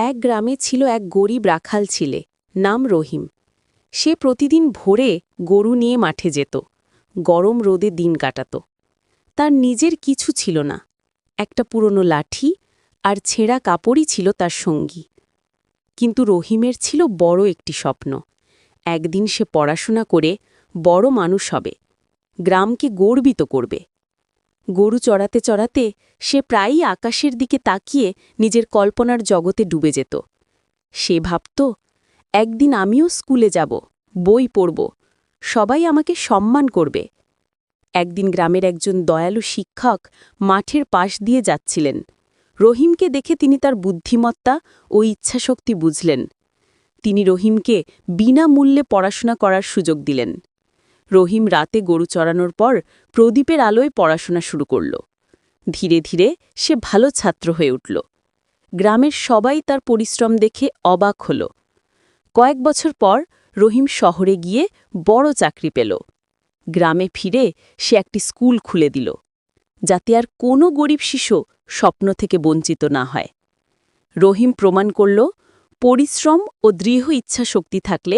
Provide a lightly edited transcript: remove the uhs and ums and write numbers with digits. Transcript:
এক গ্রামে ছিল এক গরিব রাখাল ছেলে, নাম রহিম। সে প্রতিদিন ভোরে গরু নিয়ে মাঠে যেত, গরম রোদে দিন কাটাত। তার নিজের কিছু ছিল না, একটা পুরনো লাঠি আর ছেঁড়া কাপড়ই ছিল তার সঙ্গী। কিন্তু রহিমের ছিল বড় একটি স্বপ্ন। একদিন সে পড়াশোনা করে বড় মানুষ হবে, গ্রামকে গর্বিত করবে। গরু চড়াতে চড়াতে সে প্রায়ই আকাশের দিকে তাকিয়ে নিজের কল্পনার জগতে ডুবে যেত। সে ভাবত, একদিন আমিও স্কুলে যাব, বই পড়ব, সবাই আমাকে সম্মান করবে। একদিন গ্রামের একজন দয়ালু শিক্ষক মাঠের পাশ দিয়ে যাচ্ছিলেন। রহিমকে দেখে তিনি তার বুদ্ধিমত্তা ও ইচ্ছাশক্তি বুঝলেন। তিনি রহিমকে বিনামূল্যে পড়াশোনা করার সুযোগ দিলেন। রহিম রাতে গরু চড়ানোর পর প্রদীপের আলোয় পড়াশোনা শুরু করল। ধীরে ধীরে সে ভালো ছাত্র হয়ে উঠল। গ্রামের সবাই তার পরিশ্রম দেখে অবাক হল। কয়েক বছর পর রহিম শহরে গিয়ে বড় চাকরি পেল। গ্রামে ফিরে সে একটি স্কুল খুলে দিল, যাতে আর কোনো গরিব শিশু স্বপ্ন থেকে বঞ্চিত না হয়। রহিম প্রমাণ করল, পরিশ্রম ও দৃঢ় ইচ্ছাশক্তি থাকলে